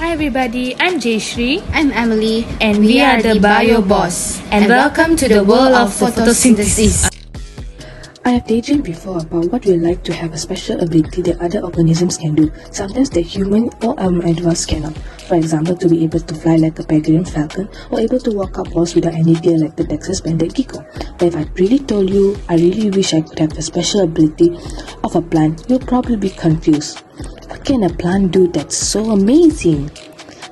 Hi everybody, I'm Jayshri I'm Emily, and we are the Bio Boss, and welcome to the world of photosynthesis. I have daydreamed before about what we like to have a special ability that other organisms can do, sometimes that human or advanced cannot. For example, to be able to fly like a peregrine falcon or able to walk up walls without any fear like the Texas banded gecko. But if I really told you I really wish I could have the special ability of a plant, you'll probably be confused. What can a plant do that's so amazing?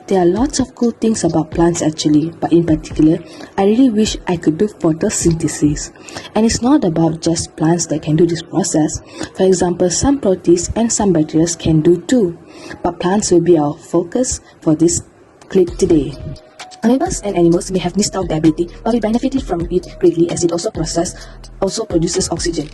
There are lots of cool things about plants actually, but in particular, I really wish I could do photosynthesis. And it's not about just plants that can do this process. For example, some protists and some bacteria can do too. But plants will be our focus for this clip today. Amoebas and animals may have missed out the ability, but we benefited from it greatly as it also produces oxygen,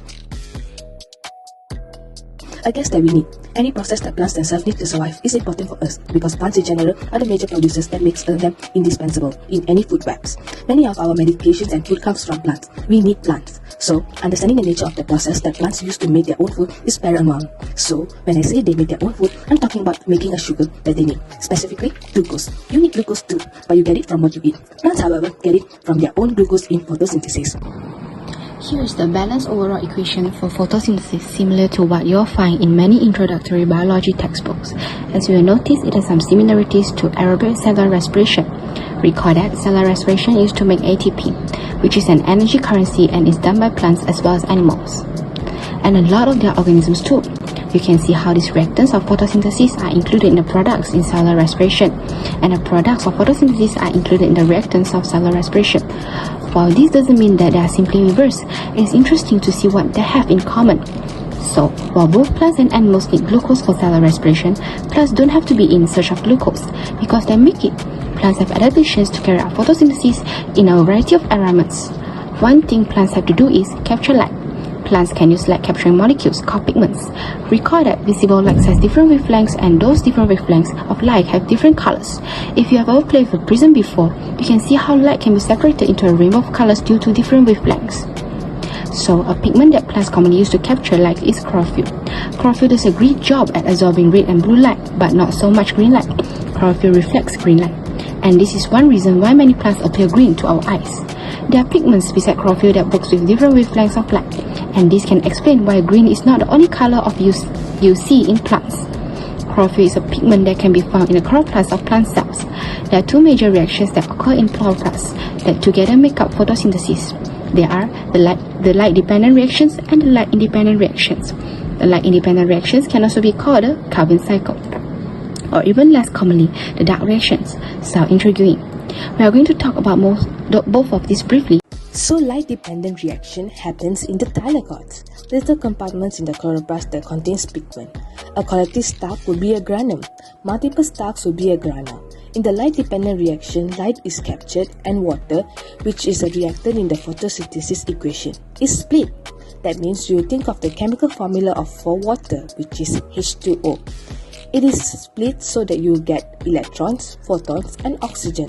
a gas that we need. Any process that plants themselves need to survive is important for us because plants in general are the major producers that makes them indispensable in any food webs. Many of our medications and food comes from plants. We need plants. So, understanding the nature of the process that plants use to make their own food is paramount. So, when I say they make their own food, I'm talking about making a sugar that they need, specifically glucose. You need glucose too, but you get it from what you eat. Plants, however, get it from their own glucose in photosynthesis. Here is the balanced overall equation for photosynthesis, similar to what you'll find in many introductory biology textbooks. As you will notice, it has some similarities to aerobic cellular respiration. Recall that cellular respiration is to make ATP, which is an energy currency and is done by plants as well as animals, and a lot of their organisms too. You can see how these reactants of photosynthesis are included in the products in cellular respiration, and the products of photosynthesis are included in the reactants of cellular respiration. While this doesn't mean that they are simply reversed, it is interesting to see what they have in common. So, while both plants and animals need glucose for cellular respiration, plants don't have to be in search of glucose because they make it. Plants have adaptations to carry out photosynthesis in a variety of environments. One thing plants have to do is capture light. Plants can use light capturing molecules called pigments. Recall that visible light has different wavelengths, and those different wavelengths of light have different colors. If you have ever played with a prism before, you can see how light can be separated into a rainbow of colors due to different wavelengths. So, a pigment that plants commonly use to capture light is chlorophyll. Chlorophyll does a great job at absorbing red and blue light, but not so much green light. Chlorophyll reflects green light, and this is one reason why many plants appear green to our eyes. There are pigments beside chlorophyll that works with different wavelengths of light, and this can explain why green is not the only color of you see in plants. Chlorophyll is a pigment that can be found in the chloroplast of plant cells. There are two major reactions that occur in chloroplasts that together make up photosynthesis. They are the light-dependent reactions and the light-independent reactions. The light-independent reactions can also be called the Calvin cycle, or even less commonly, the dark reactions. So, intriguing. We are going to talk about both of these briefly. So, light-dependent reaction happens in the thylakoids, little compartments in the chloroplast that contains pigment. A collective stalk would be a granum. Multiple stalks would be a grana. In the light-dependent reaction, light is captured and water, which is a reactant in the photosynthesis equation, is split. That means you think of the chemical formula for water, which is H2O. It is split so that you get electrons, photons, and oxygen.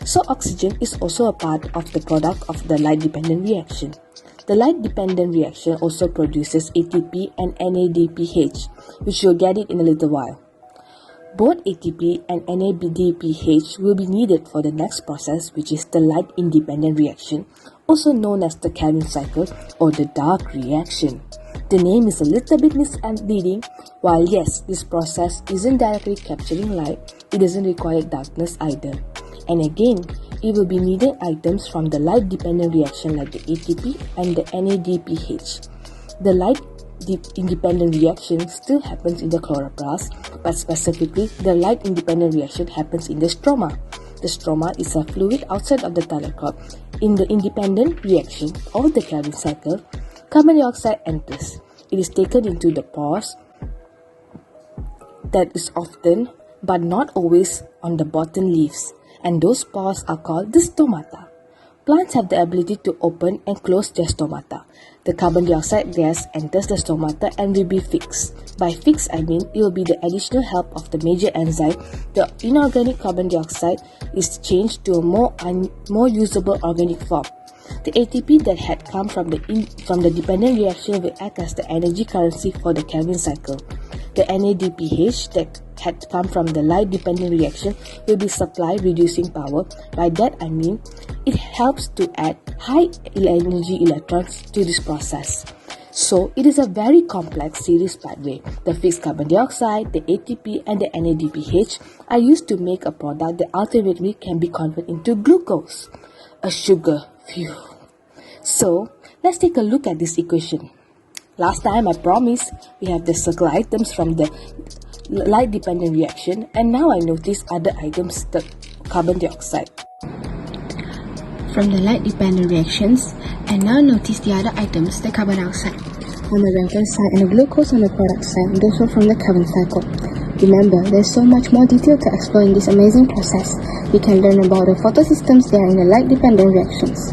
So oxygen is also a part of the product of the light-dependent reaction. The light-dependent reaction also produces ATP and NADPH, which you'll get it in a little while. Both ATP and NADPH will be needed for the next process, which is the light-independent reaction, also known as the Calvin cycle or the dark reaction. The name is a little bit misleading. While yes, this process isn't directly capturing light, it doesn't require darkness either. And again, it will be needed items from the light-dependent reaction like the ATP and the NADPH. The light-independent reaction still happens in the chloroplast, but specifically, the light-independent reaction happens in the stroma. The stroma is a fluid outside of the thylakoid. In the independent reaction or the Calvin cycle, carbon dioxide enters. It is taken into the pores that is often, but not always, on the bottom leaves, and those pores are called the stomata. Plants have the ability to open and close their stomata. The carbon dioxide gas enters the stomata and will be fixed. By fixed, I mean it will be the additional help of the major enzyme. The inorganic carbon dioxide is changed to a more usable organic form. The ATP that had come from the dependent reaction will act as the energy currency for the Calvin cycle. The NADPH that had come from the light-dependent reaction will be supplied reducing power. By that I mean it helps to add high energy electrons to this process. So it is a very complex series pathway. The fixed carbon dioxide, the ATP and the NADPH are used to make a product that ultimately can be converted into glucose, a sugar. Phew. So let's take a look at this equation. Last time I promised we have the circle items from the light-dependent reaction, and now I notice other items, the carbon dioxide. From the light-dependent reactions, and now notice the other items, the carbon dioxide on the reactant side and the glucose on the product side, those were from the Calvin cycle. Remember, there's so much more detail to explore in this amazing process. You can learn about the photosystems there in the light-dependent reactions,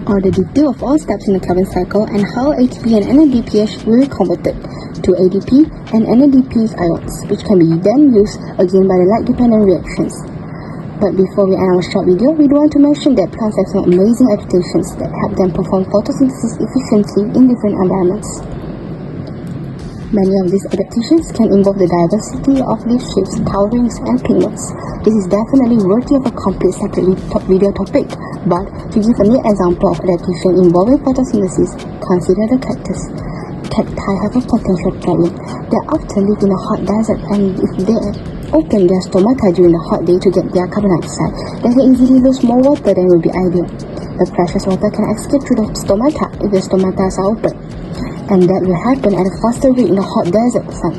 or the detail of all steps in the Calvin cycle and how ATP and NADPH will be converted to ADP and NADPH ions, which can be then used again by the light-dependent reactions. But before we end our short video, we do want to mention that plants have some amazing adaptations that help them perform photosynthesis efficiently in different environments. Many of these adaptations can involve the diversity of leaf shapes, colorings, and pigments. This is definitely worthy of a complete separate video topic, but to give a neat example of adaptation involving photosynthesis, consider the cactus. Cacti have a potential problem. They often live in a hot desert, and if they open their stomata during the hot day to get their carbon dioxide, they can easily lose more water than would be ideal. The precious water can escape through the stomata if the stomatas are open, and that will happen at a faster rate in the hot desert sun.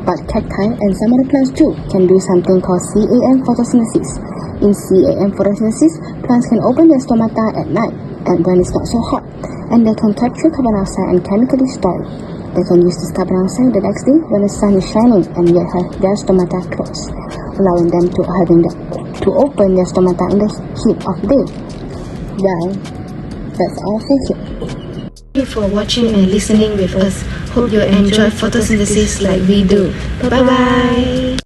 But cacti and some other plants too can do something called CAM photosynthesis. In CAM photosynthesis, plants can open their stomata at night and when it's not so hot, and they can capture carbon dioxide and chemically store it. They can use this carbon dioxide the next day when the sun is shining and yet have their stomata closed, allowing them to open their stomata in the heat of day. Well, that's all for here. Thank you for watching and listening with us. Hope you enjoy photosynthesis like we do. Bye bye.